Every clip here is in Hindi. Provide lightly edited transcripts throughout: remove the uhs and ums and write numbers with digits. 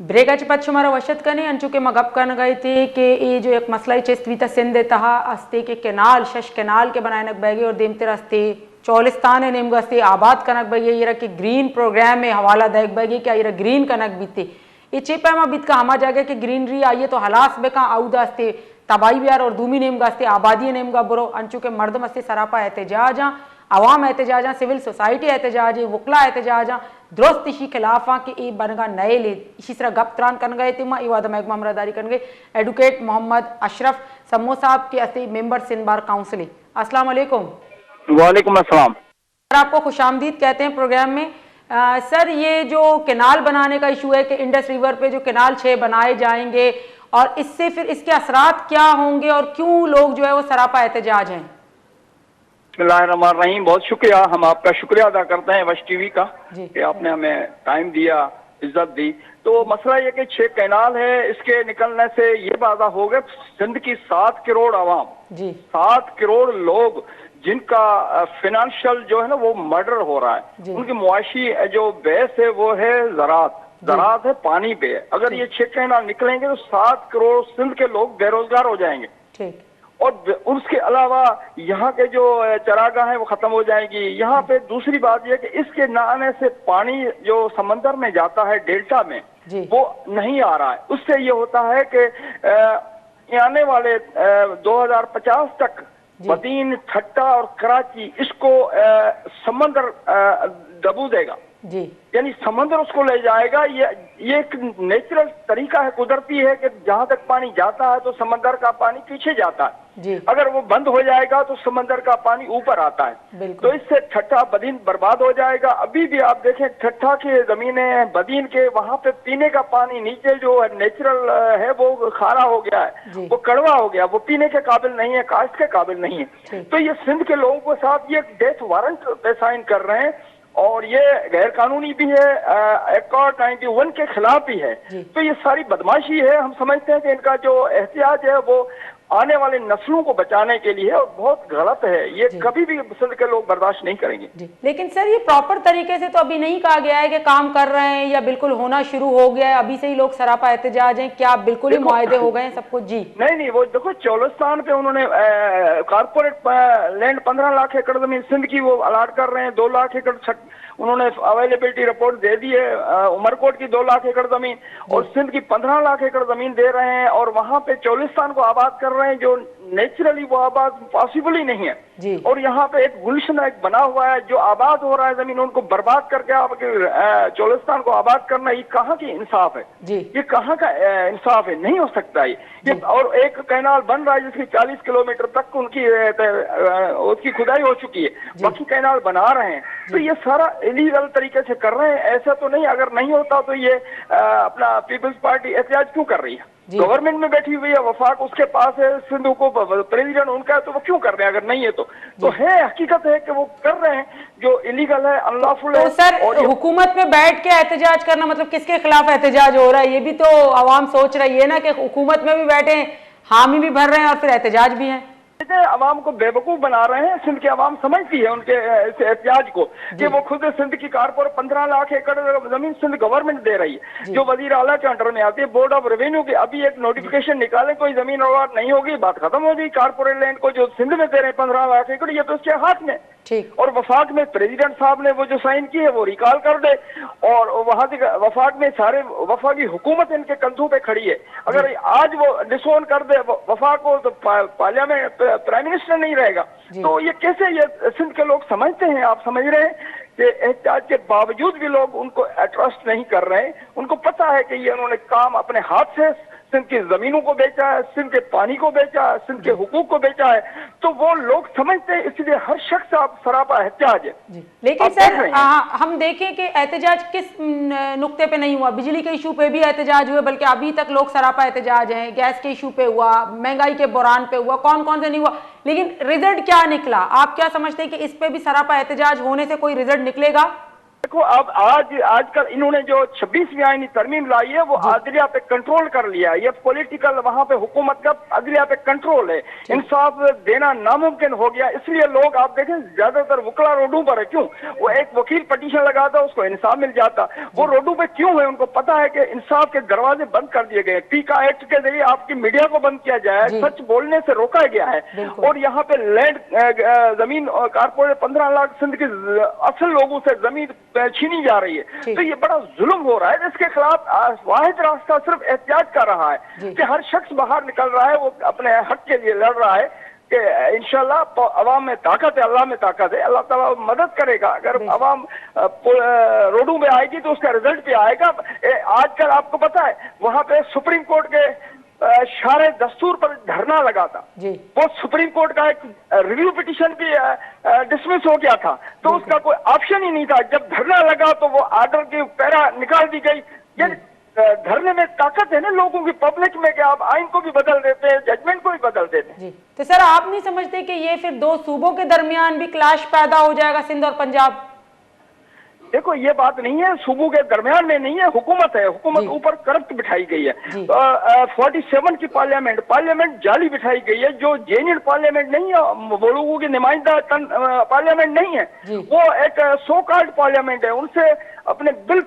ब्रेकाची पाच शुमारा वशत कने अंचुके मगप कन गए थे कि ये जो एक मसला चेस्वीता सिंध तहा अस्ते के केनाल शश केनाल के बनानक बैगे और देमते रस्ते चौलिस्तान है नेमग अस्ते आबाद कनक बैगे ये के ग्रीन प्रोग्राम में हवाला देख बैगे क्या ये ग्रीन कनक बीते ये चेपा में बीत का हमा जागे कि ग्रीनरी आइए तो हलास बेका आउदा अस्ते तबाही बिहार और दूमी नेमगा अस्ते आबादी नेमगा बुरो अंचुके मर्दम अस्ते सरापा एहतजाजा अवाम एहतजाजा सिविल सोसाइटी एहतजाज वकला एहतजाजा दुरुस्त इसी खिलाफा के ए बनगा नए ले इसी तरह गप त्रान कर गए तिमा इवाद महकमा अमरदारी कर गए एडवोकेट मोहम्मद अशरफ सम्मो साहब के अस्ते मेंबर सिंध बार काउंसिल। अस्सलाम वालेकुम। वालेकुम अस्सलाम। आपको खुशामदीद कहते हैं प्रोग्राम में। सर ये जो केनाल बनाने का इशू है कि इंडस रिवर पे जो केनाल 6 बनाए जाएंगे और इससे फिर इसके असरात क्या होंगे और क्यों लोग जो है वो सरापा एहतजाज हैं। बिस्मिल्लाहिर्रहमानिर्रहीम, बहुत शुक्रिया। हम आपका शुक्रिया अदा करते हैं वश टीवी का कि आपने हमें टाइम दिया, इज्जत दी। तो मसला ये कि 6 कैनाल है, इसके निकलने से ये वादा हो गया सिंध की 7 करोड़ आवाम, 7 करोड़ लोग जिनका फाइनेंशियल जो है ना वो मर्डर हो रहा है, उनकी मुआशी जो बेस है वो है ज़राअत है, पानी पे। अगर ये 6 कैनाल निकलेंगे तो 7 करोड़ सिंध के लोग बेरोजगार हो जाएंगे और उसके अलावा यहाँ के जो चरागाह है वो खत्म हो जाएगी। यहाँ पे दूसरी बात यह कि इसके न आने से पानी जो समंदर में जाता है डेल्टा में वो नहीं आ रहा है। उससे ये होता है कि आने वाले 2050 तक बदीन, ठट्टा और कराची इसको समंदर दबू देगा, यानी समंदर उसको ले जाएगा। ये एक नेचुरल तरीका है, कुदरती है कि जहां तक पानी जाता है तो समंदर का पानी पीछे जाता है। अगर वो बंद हो जाएगा तो समंदर का पानी ऊपर आता है, तो इससे ठट्ठा बदीन बर्बाद हो जाएगा। अभी भी आप देखें ठट्ठा की जमीनें बदीन के वहां पे पीने का पानी नीचे जो नेचुरल है वो खारा हो गया है, वो कड़वा हो गया, वो पीने के काबिल नहीं है, काश्त के काबिल नहीं है। तो ये सिंध के लोगों के साथ ये डेथ वारंट पे साइन कर रहे हैं और ये गैर कानूनी भी है, एकॉर्ड 91 के खिलाफ भी है। तो ये सारी बदमाशी है। हम समझते हैं कि इनका जो एहतियाज है वो आने वाले नस्लों को बचाने के लिए और बहुत गलत है। ये कभी भी सिंध के लोग बर्दाश्त नहीं करेंगे। लेकिन सर ये प्रॉपर तरीके से तो अभी नहीं कहा गया है कि काम कर रहे हैं या बिल्कुल होना शुरू हो गया है, अभी से ही लोग सरापा एहतजाज हैं, क्या बिल्कुल ही मुआहदे हो गए हैं सब कुछ? जी नहीं, वो देखो चौलिस्तान पे उन्होंने कारपोरेट लैंड 15 लाख एकड़ जमीन सिंध की वो अलाट कर रहे हैं, 2 लाख एकड़ उन्होंने अवेलेबिलिटी रिपोर्ट दे दी है। उमरकोट की 2 लाख एकड़ जमीन और सिंध की 15 लाख एकड़ जमीन दे रहे हैं और वहां पे चौलिस्तान को आबाद कर रहे हैं जो नेचुरली वो आबाद पॉसिबल ही नहीं है। और यहाँ पे एक गुलशन एक बना हुआ है, जो आबाद हो रहा है जमीन उनको बर्बाद करके आपके चौलिस्तान को आबाद करना, ये कहाँ की इंसाफ है? ये कहाँ का इंसाफ है? नहीं हो सकता ये। और एक कैनाल बन रहा है जिसकी 40 किलोमीटर तक उसकी खुदाई हो चुकी है, बाकी कैनाल बना रहे हैं। तो ये सारा इलीगल तरीके से कर रहे हैं। ऐसा तो नहीं, अगर नहीं होता तो ये अपना पीपल्स पार्टी एहतजाज क्यों कर रही है? गवर्नमेंट में बैठी हुई है, वफाक उसके पास है, सिंधु को प्रेसिडेंट उनका है, तो वो क्यों कर रहे हैं? अगर नहीं है तो है, हकीकत है कि वो कर रहे हैं जो इलीगल है, अनलॉफुल है। तो सर और हुकूमत में बैठ के एहतजाज करना मतलब किसके खिलाफ एहतजाज हो रहा है? ये भी तो आवाम सोच रही है ना कि हुकूमत में भी बैठे, हामी भी भर रहे हैं और फिर एहतजाज भी है। अवाम को बेवकूफ बना रहे हैं। सिंध की अवाम समझती है उनके एहतजाज को कि वो खुद सिंध की कारपोरेट 15 लाख एकड़ जमीन सिंध गवर्नमेंट दे रही है जो वजीर आला के अंडर में आती है, बोर्ड ऑफ रेवेन्यू की। अभी एक नोटिफिकेशन निकाले, कोई जमीन अवार्ड नहीं होगी, बात खत्म हो गई। कारपोरेट लैंड को जो सिंध में दे रहे हैं 15 लाख एकड़, ये तो उसके हाथ में। और वफाक में प्रेसिडेंट साहब ने वो जो साइन की है वो रिकॉल कर दे और वहां से वफाक में सारे वफाकी हुकूमत इनके कंधों पे खड़ी है। अगर आज वो डिसोन कर दे वफाक को तो पार्लियामेंट प्राइम मिनिस्टर नहीं रहेगा। तो ये कैसे, ये सिंध के लोग समझते हैं, आप समझ रहे हैं कि एहतियाज के बावजूद भी लोग उनको ट्रस्ट नहीं कर रहे हैं। उनको पता है कि ये उन्होंने काम अपने हाथ से सिंध की जमीनों को बेचा है, सिंध के पानी को बेचा है, सिंध के हुकूक को बेचा है, तो वो लोग समझते हैं। इसलिए हर शख्स आप सरापा एहतियाज है। लेकिन सर हम देखें कि एहतजाज किस नुक्ते पे नहीं हुआ? बिजली के इशू पे भी एहतजाज हुए, बल्कि अभी तक लोग सरापा एहतजाज हैं। गैस के इशू पे हुआ, महंगाई के बुरान पे हुआ, कौन कौन से नहीं हुआ, लेकिन रिजल्ट क्या निकला? आप क्या समझते हैं कि इस पे भी सरापा एहतजाज होने से कोई रिजल्ट निकलेगा? देखो अब आजकल इन्होंने जो 26वीं आईनी तरमीम लाई है वो अदलिया पे कंट्रोल कर लिया है। ये पॉलिटिकल वहां पे हुकूमत का अदलिया पे कंट्रोल है, इंसाफ देना नामुमकिन हो गया। इसलिए लोग आप देखें ज्यादातर वकला रोडों पर है। क्यों? वो एक वकील पटिशन लगाता, उसको इंसाफ मिल जाता। वो रोडों पे क्यों है? उनको पता है कि इंसाफ के दरवाजे बंद कर दिए गए। पीका एक्ट के जरिए आपकी मीडिया को बंद किया जाए, सच बोलने से रोका गया है। और यहाँ पे लैंड जमीन कारपोरेट 15 लाख सिंध के असल लोगों से जमीन छीनी जा रही है। तो ये बड़ा जुल्म हो रहा है, इसके खिलाफ वाहिद रास्ता सिर्फ एहतियात का रहा है कि हर शख्स बाहर निकल रहा है, वो अपने हक के लिए लड़ रहा है कि इंशाल्लाह तो अवाम में ताकत है, अल्लाह में ताकत है, अल्लाह ताला मदद करेगा। अगर अवाम रोडों में आएगी तो उसका रिजल्ट भी आएगा। आजकल आपको पता है वहां पे सुप्रीम कोर्ट के शारे दस्तूर पर धरना लगा था, वो सुप्रीम कोर्ट का एक रिव्यू पिटीशन भी डिसमिस हो गया था, तो उसका कोई ऑप्शन ही नहीं था। जब धरना लगा तो वो आर्डर की पैरा निकाल दी गई। ये धरने में ताकत है ना लोगों की, पब्लिक में, कि आप आइन को भी बदल देते हैं, जजमेंट को भी बदल देते हैं। तो सर आप नहीं समझते कि ये फिर दो सूबों के दरमियान भी क्लैश पैदा हो जाएगा, सिंध और पंजाब? देखो ये बात नहीं है, सूबों के दरमियान में नहीं है, हुकूमत है, हुकूमत ऊपर करप्ट बिठाई गई है। 47 की पार्लियामेंट जाली बिठाई गई है, जो जेन्युइन पार्लियामेंट नहीं है, वो लोगों की नुमाइंदा पार्लियामेंट नहीं है, वो एक सो कॉल्ड पार्लियामेंट है। उनसे अपने बिल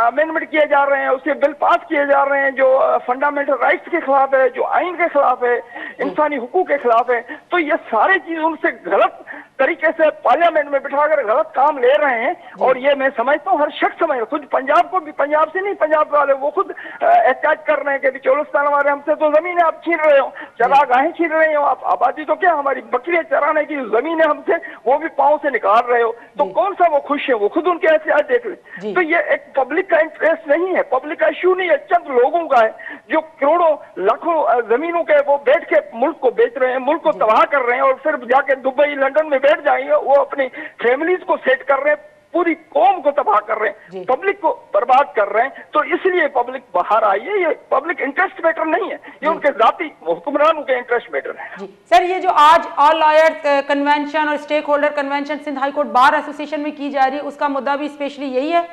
अमेंडमेंट किए जा रहे हैं, उसके बिल पास किए जा रहे हैं जो फंडामेंटल राइट्स के खिलाफ है, जो आइन के खिलाफ है, इंसानी हुकूक के खिलाफ है। तो ये सारी चीज उनसे गलत तरीके से पार्लियामेंट में बिठाकर गलत काम ले रहे हैं। और ये मैं समझता हूँ हर शख्स समझ, खुद पंजाब को भी, पंजाब से नहीं पंजाब वाले वो खुद एहतियात कर रहे हैं कि चोलिस्तान वाले हमसे तो जमीन आप छीन रहे हो, चरागाहें छीन रहे हो, आप आबादी तो क्या हमारी बकरियां चराने की जमीन है हमसे, वो भी पांव से निकाल रहे हो। तो कौन सा वो खुश है? वो खुद उनके एहतियात देख ले। तो ये एक पब्लिक का इंटरेस्ट नहीं है, पब्लिक का इश्यू नहीं है, चंद लोगों का है जो करोड़ों लाखों जमीनों के वो बैठ के मुल्क को बेच रहे हैं, मुल्क को तबाह कर रहे हैं, और फिर जाके दुबई लंदन में बैठ जाएंगे, वो अपनी फैमिलीज को सेट कर रहे हैं, पूरी कौम को तबाह कर रहे हैं, पब्लिक को बर्बाद कर रहे हैं। तो इसलिए पब्लिक बाहर आई है। ये पब्लिक इंटरेस्ट मैटर नहीं है, ये उनके जाती हुक्मरानों के इंटरेस्ट मैटर है। जी सर, ये जो आज ऑल लॉयर्स कन्वेंशन और stakeholder convention Sindh high court bar association में की जा रही है, उसका मुद्दा भी स्पेशली यही है?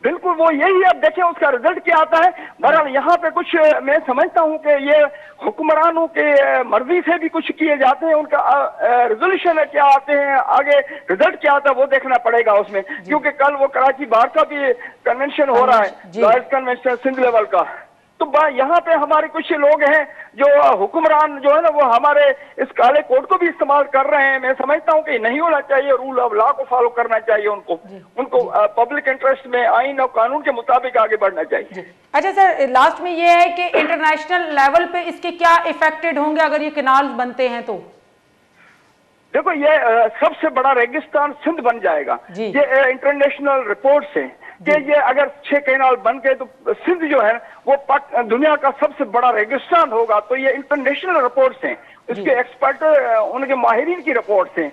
बिल्कुल वो यही है। अब देखें उसका रिजल्ट क्या आता है। बहरहाल यहाँ पे कुछ मैं समझता हूँ कि ये हुक्मरानों के मर्जी से भी कुछ किए जाते हैं, उनका रेजोल्यूशन क्या आते हैं, आगे रिजल्ट क्या आता है वो देखना पड़ेगा उसमें, क्योंकि कल वो कराची बार का भी कन्वेंशन हो रहा है, लॉयर्स कन्वेंशन सिंध लेवल का। तो यहाँ पे हमारे कुछ लोग हैं जो हुक्मरान जो है ना, वो हमारे इस काले कोड को भी इस्तेमाल कर रहे हैं। मैं समझता हूँ कि नहीं होना चाहिए, रूल ऑफ लॉ को फॉलो करना चाहिए उनको पब्लिक इंटरेस्ट में आइन और कानून के मुताबिक आगे बढ़ना चाहिए। अच्छा सर, लास्ट में ये है कि इंटरनेशनल लेवल पे इसके क्या इफेक्टेड होंगे अगर ये कैनाल बनते हैं? तो देखो ये सबसे बड़ा रेगिस्तान सिंध बन जाएगा। ये इंटरनेशनल रिपोर्ट्स हैं कि ये अगर 6 कैनाल बन गए तो सिंध जो है वो दुनिया का सबसे बड़ा रेगिस्तान होगा। तो ये इंटरनेशनल रिपोर्ट्स हैं, इसके एक्सपर्ट उनके माहिरीन की रिपोर्ट्स हैं,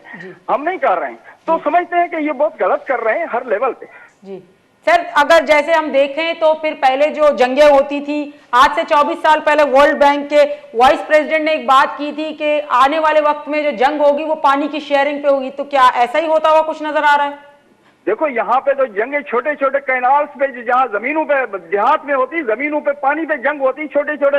हम नहीं कर रहे हैं। तो समझते हैं कि ये बहुत गलत कर रहे हैं हर लेवल पे। जी सर, अगर जैसे हम देखें तो फिर पहले जो जंगें होती थी, आज से 24 साल पहले वर्ल्ड बैंक के वाइस प्रेसिडेंट ने एक बात की थी कि आने वाले वक्त में जो जंग होगी वो पानी की शेयरिंग पे होगी। तो क्या ऐसा ही होता हुआ कुछ नजर आ रहा है? देखो यहाँ पे तो जंगे छोटे छोटे कैनाल्स पे, जहाँ जमीनों पे देहात में होती, जमीनों पे पानी पे जंग होती, छोटे छोटे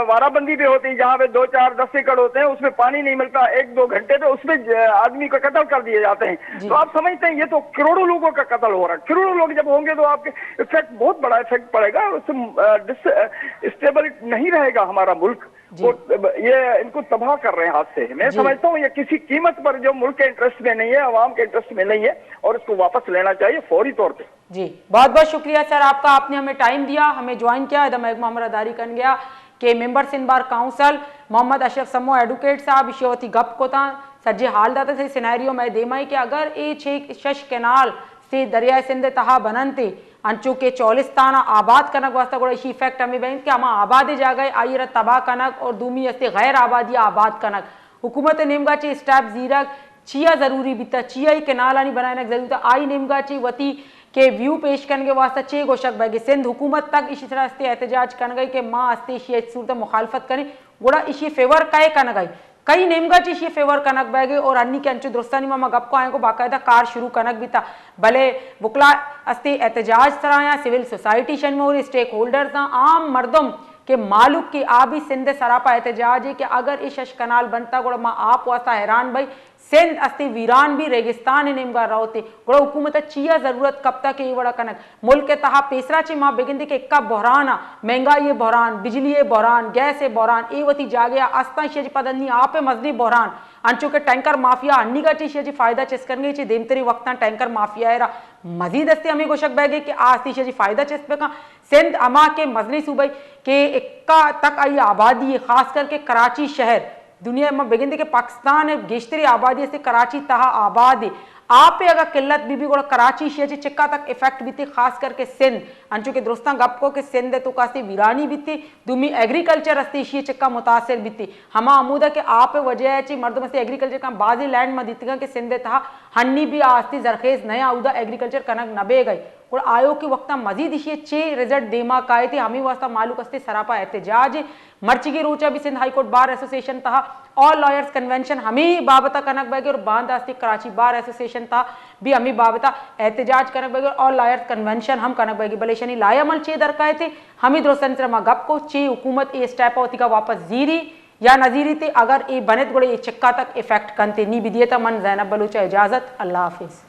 वाराबंदी पे होती, जहाँ पे 2, 4, 10 एकड़ होते हैं, उसमें पानी नहीं मिलता 1-2 घंटे पे, उसमें आदमी को कत्ल कर दिए जाते हैं। तो आप समझते हैं ये तो करोड़ों लोगों का कत्ल हो रहा है। करोड़ों लोग जब होंगे तो आपके इफेक्ट, बहुत बड़ा इफेक्ट पड़ेगा, उससे स्टेबल नहीं रहेगा हमारा मुल्क। ये इनको तबाह कर रहे हैं हाथ से। मैं समझता हूँ ये किसी कीमत पर जो मुल्क के इंटरेस्ट में नहीं है, अवाम के इंटरेस्ट में नहीं है, और इसको वापस लेना चाहिए फौरी तौर पे। जी बहुत बहुत शुक्रिया सर आपका, आपने हमें टाइम दिया, हमें ज्वाइन किया। मोहम्मद अदारी कन गया के member Sindh bar council, Mohammad Ashraf Samo advocate साहब विषयवती गप को था सज्जे हाल दाता से सिनेरियो में देमाई कि अगर ये 6 कैनाल से दरिया सिंध तहा बननते अंचू के चौलिस्ताना आबाद कनक वास्ता गोड़ा इसी इफेक्ट हमें बैंक कि हमा आबाद जा गए आई तबाह कनक और दूमी अस्ते गैर आबादी आबाद कनक हुकूमत नेमगाची स्टैप जीरक चिया जरूरी बीता चिया ही कैनाल आनी बनाने जरूरत आई नेमगाची वती के व्यू पेश करने के वास्ते 6 गोशक बैगे सिंध हुकूमत तक इसी तरह अस्ते एहतजाज कर गई कि माँ अस्ते इसी सूरत मुखालफत करें गोड़ा इसी फेवर काए कर गई। कई नेमगा चीज ये फेवर कनक बैगे और अन्नी के अंचु दुरुस्तानी में गप को आए को बाकायदा कार शुरू कनक भी था भले बुकला अस्ति एहतजाज सराया सिविल सोसाइटी शन में स्टेक होल्डर्स आम मर्दम के मालूक की आबी सिंध सरापा एहतजाज है कि अगर इस शश कनाल बनता गोड़ा माँ आप वास्ता हैरान भाई सिंध अस्ति वीरान भी रेगिस्तान नेमगा रहोते गोड़ा हुकूमत चिया जरूरत कब तक ये बड़ा कनक मुल्क के तहा पेसरा ची माँ बेगिंदी के इक्का बहराना महंगाई बहरान बिजली बहरान गैस बहरान ए वती जागे आस्था शेजी पदनी आप मजनी बहरान अंचू के टैंकर माफिया अन्नी का ची शेजी फायदा चेस्करगे ची देमतरी वक्ता टैंकर माफिया है मजीद अस्ते हमें गोशक बैगे कि आस्ती शेजी फायदा चेस्पे का सिंध अमा के मजनी सूबे के इक्का तक आई आबादी है खास करके कराची शहर दुनिया में बेगिंदी के पाकिस्तान है गेश्तरी आबादी से कराची तहा आबाद है आप अगर किल्लत बीबी गोड़ा कराची शेजी चिक्का तक इफेक्ट भी थी खास करके सिंध अंचू के दोस्ता गपको के सिंध है तो कास्ती वीरानी भी थी दुमी एग्रीकल्चर अस्ती शी चिक्का मुतासिर भी थी हमा अमूदा के आप वजह ची मर्द मस्ती एग्रीकल्चर का बाजी लैंड में दितगा के सिंध था हन्नी भी आस्ती जरखेज नया आउदा एग्रीकल्चर कनक नबे गई और आयोग के वक्त मजीद इसी चे रिजल्ट देमा काए थे हमें वास्ता मालूक अस्ते सरापा एहतजाज मर्ची की रोचा भी सिंध हाईकोर्ट बार एसोसिएशन था ऑल लॉयर्स कन्वेंशन हमें बाबता कनक बैगे और बांध आस्ती कराची बार एसोसिएशन था भी हमें बाबता एहतजाज कनक बैगे ऑल लॉयर्स कन्वेंशन हम कनक बैगे बलेशनी लायामल चे दरकाए थे हमें दोस्तन गप को चे हुकूमत ए स्टेप होती का वापस जीरी या नजीरी थे अगर ए बनेत गोड़े ये चिक्का तक इफेक्ट कंते नी विदियता मन जैनब बलूचा इजाजत अल्लाह हाफिज।